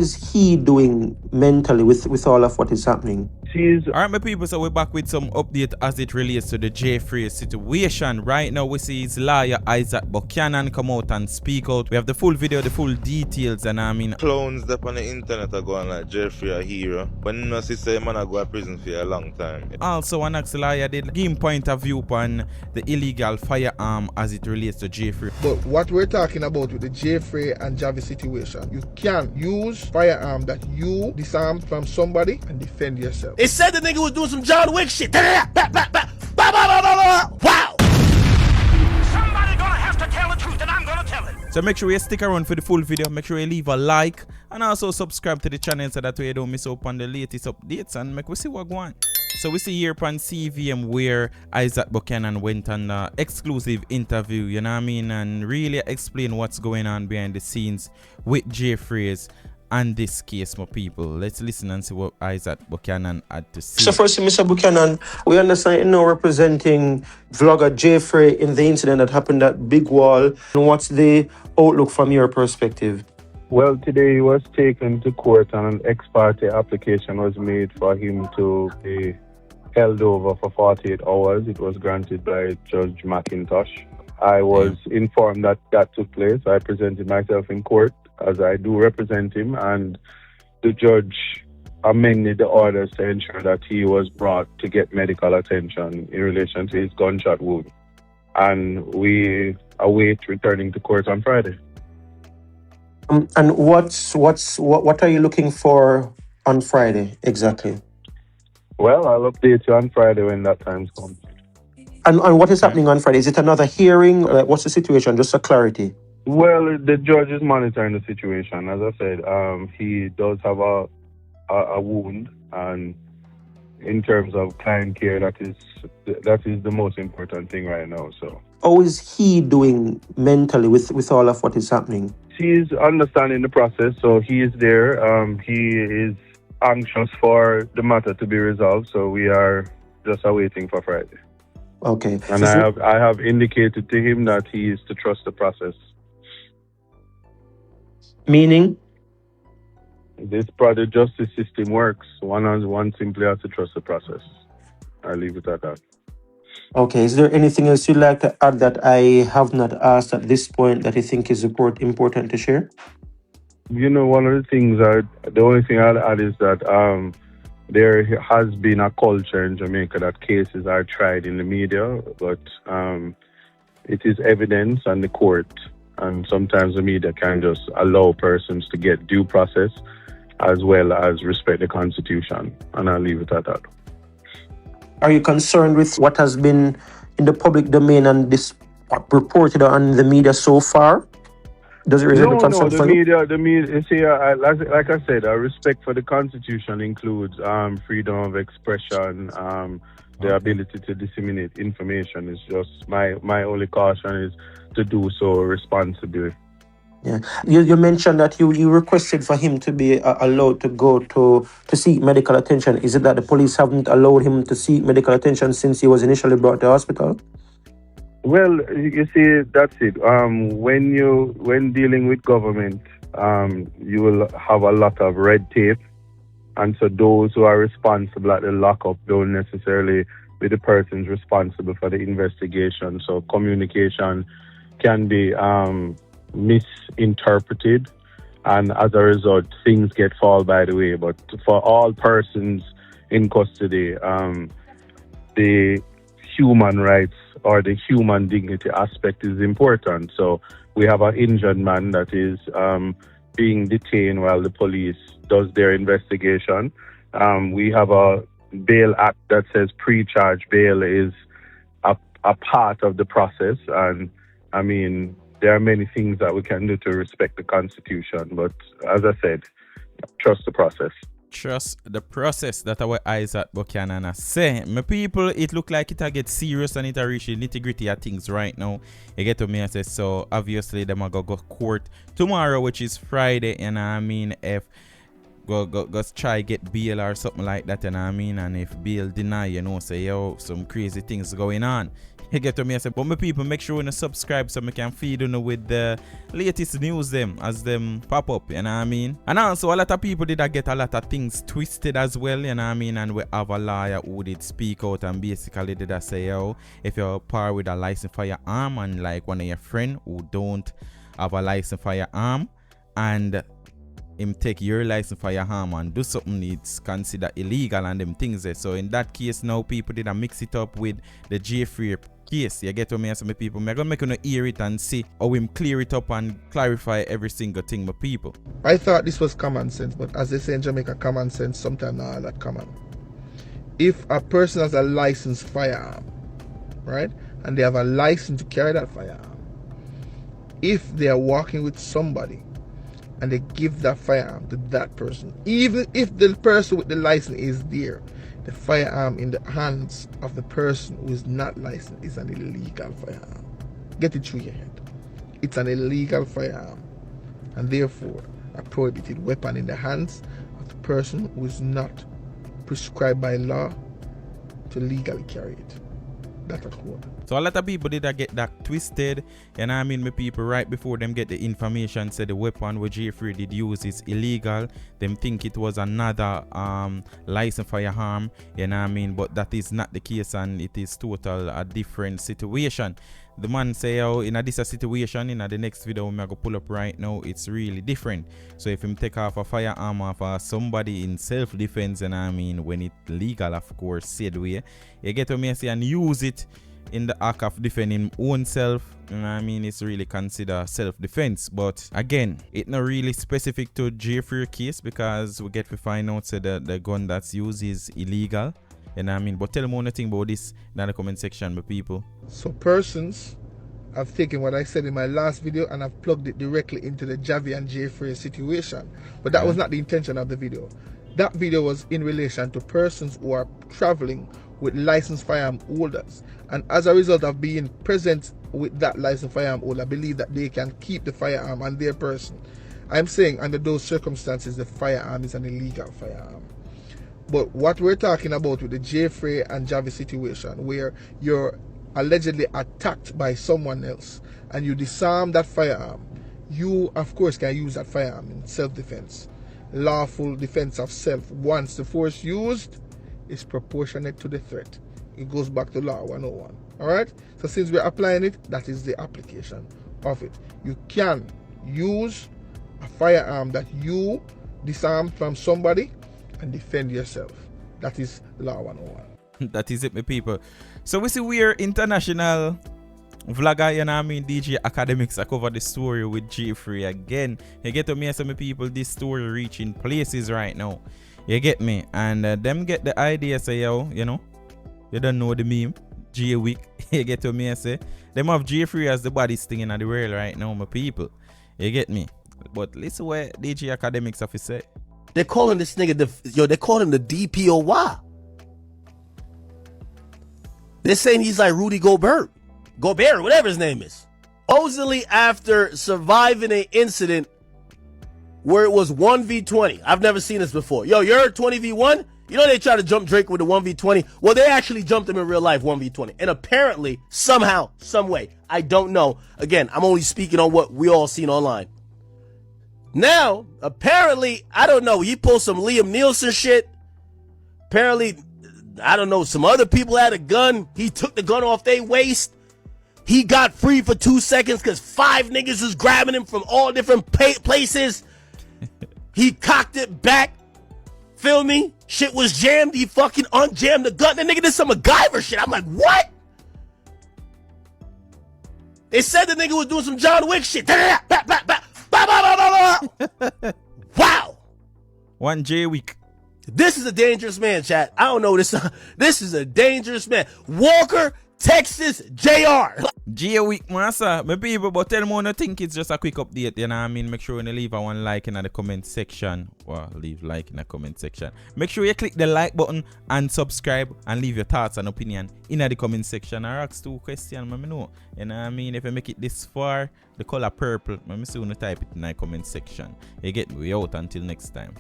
is he doing mentally with all of what is happening? Alright, my people, so we're back with some update as it relates to the Jaii Frais situation. Right now, we see his lawyer Isaac Buchanan come out and speak out. We have the full video, the full details, and I mean, clowns that on the internet are going like Jaii Frais a hero. When you see say man I go to prison for a long time. Also, an ex-lawyer did give him point of view on the illegal firearm as it relates to Jaii Frais. But what we're talking about with the Jaii Frais and Jaii situation, you can use firearm that you disarmed from somebody and defend yourself. It said the nigga was doing some John Wick shit. Wow! Somebody gonna have to tell the truth, and I'm gonna tell it. So make sure you stick around for the full video. Make sure you leave a like and also subscribe to the channel so that way you don't miss out on the latest updates and make we see what go on. So we see here on CVM where Isaac Buchanan went on an exclusive interview, you know what I mean, and really explain what's going on behind the scenes with Jaii Frais and this case, my people. Let's listen and see what Isaac Buchanan had to say. So firstly, Mr. Buchanan, we understand you're now representing vlogger Jaii Frais in the incident that happened at Big Wall. And what's the outlook from your perspective? Well, today he was taken to court and an ex parte application was made for him to be held over for 48 hours. It was granted by Judge McIntosh. I was informed that that took place. I presented myself in court, as I do represent him, and the judge amended the orders to ensure that he was brought to get medical attention in relation to his gunshot wound. And we await returning to court on Friday. And what are you looking for on Friday exactly? Well, I'll update you on Friday when that time comes. And what is happening on Friday? Is it another hearing? What's the situation? Just for clarity. Well, the judge is monitoring the situation. As I said, he does have a wound, and in terms of client care, that is the most important thing right now. So, how is he doing mentally with all of what is happening? He's understanding the process, so he is there. He is anxious for the matter to be resolved, so we are just awaiting for Friday. Okay. And I have indicated to him that he is to trust the process. Meaning? This product justice system works. One simply has to trust the process. I'll leave it at that. Okay. Is there anything else you'd like to add that I have not asked at this point that you think is important to share? You know, one of the things the only thing I'll add is that there has been a culture in Jamaica that cases are tried in the media, but it is evidence on the court, and sometimes the media can just allow persons to get due process as well as respect the Constitution, and I'll leave it at that. Are you concerned with what has been in the public domain and this reported on the media so far? Does it raise any concern? No, the media. See, like I said, our respect for the Constitution includes freedom of expression, the ability to disseminate information. Is just my only caution is to do so responsibly. Yeah, you mentioned that you requested for him to be allowed to go to seek medical attention. Is it that the police haven't allowed him to seek medical attention since he was initially brought to the hospital? Well, you see, that's it. When dealing with government, you will have a lot of red tape, and so those who are responsible at the lockup don't necessarily be the persons responsible for the investigation. So communication can be misinterpreted, and as a result, things get fall by the way. But for all persons in custody, the human rights or the human dignity aspect is important. So we have an injured man that is being detained while the police does their investigation. We have a bail act that says pre-charge bail is a part of the process, and I mean there are many things that we can do to respect the Constitution, but as I said, trust the process. Trust the process. That's what Isaac Buchanan say. My people, it look like it get serious and it reach the nitty-gritty of things right now. You get to me and say, so obviously them are go court tomorrow, which is Friday, and I mean if go try get bail or something like that, and I mean, and if bail deny, you know, say yo, some crazy things going on. You get what me I say? But my people, make sure you subscribe so I can feed you with the latest news them as them pop up, you know what I mean? And also a lot of people did get a lot of things twisted as well, you know what I mean? And we have a lawyer who did speak out and basically did say, yo, if you're par with a licensed firearm and like one of your friend who don't have a licensed firearm and him take your license firearm and do something it's considered illegal and them things there. So in that case now people did mix it up with the Jaii Frais case. You get what me and some people. I'm gonna make you hear it and see how him clear it up and clarify every single thing my people. I thought this was common sense, but as they say in Jamaica, common sense sometimes not all that common. If a person has a licensed firearm, right, and they have a license to carry that firearm, if they are walking with somebody and they give that firearm to that person, even if the person with the license is there, the firearm in the hands of the person who is not licensed is an illegal firearm. Get it through your head. It's an illegal firearm, and therefore a prohibited weapon in the hands of the person who is not prescribed by law to legally carry it. That's a quote. So a lot of people did get that twisted, you know what I mean? My people, right before them get the information said the weapon where Jaii Frais did use is illegal, them think it was another licensed firearm, you know what I mean? But that is not the case and it is total a different situation. The man say, oh, in this situation, in the next video I'm gonna pull up right now, it's really different. So if him take off a firearm off somebody in self-defense, and I mean when it's legal, of course, said way, you get what me say, and use it in the act of defending own self, you know what I mean, it's really considered self-defense. But again, it's not really specific to Jaii Frais case because we get to find out that the gun that's used is illegal. You know what I mean? But tell them one thing about this in the comment section, my people. So persons have taken what I said in my last video and I've plugged it directly into the Jaii and Jaii Frais situation. But that was not the intention of the video. That video was in relation to persons who are traveling with licensed firearm holders. And as a result of being present with that licensed firearm holder, believe that they can keep the firearm on their person. I'm saying under those circumstances, the firearm is an illegal firearm. But what we're talking about with the Jaii Frais and Jaii situation, where you're allegedly attacked by someone else and you disarm that firearm, you of course can use that firearm in self-defense. Lawful defense of self once the force used is proportionate to the threat. It goes back to law 101. Alright? So since we're applying it, that is the application of it. You can use a firearm that you disarmed from somebody and defend yourself. That is law 101. That is it, my people. So we see we're international vlogger, you know what I mean, DJ Academics. I cover the story with Jaii Frais again. You get to me, some people, this story reaching places right now. You get me? And them get the idea, say, yo, you know, you don't know the meme, Jaii Week. You get to me, I say, them have Jaii Frais as the baddest thing in the world right now, my people. You get me? But listen what DJ Academics have to say. They're calling this nigga they're calling him the DPOY. They're saying he's like Rudy Gobert, whatever his name is. Supposedly after surviving an incident where it was 1v20. I've never seen this before. Yo, you heard 20v1? You know they try to jump Drake with the 1v20? Well, they actually jumped him in real life 1v20. And apparently, somehow, some way, I don't know. Again, I'm only speaking on what we all seen online. Now, apparently, I don't know, he pulled some Liam Nielsen shit. Apparently, I don't know, some other people had a gun. He took the gun off their waist. He got free for 2 seconds because 5 niggas was grabbing him from all different places. He cocked it back. Feel me? Shit was jammed. He fucking unjammed the gun. The nigga did some MacGyver shit. I'm like, what? They said the nigga was doing some John Wick shit. Wow. One Jaii Week. This is a dangerous man, chat. I don't know this. This is a dangerous man. Walker, Texas, JR. Jaii Week, master. My people, but tell me I think it's just a quick update, you know what I mean? Make sure you leave a one like in the comment section. Well, leave like in the comment section. Make sure you click the like button and subscribe and leave your thoughts and opinion in the comment section. I ask 2 questions, let me know. You know what I mean? If you make it this far, the color purple, let me see when you type it in the comment section. You get me? We out until next time.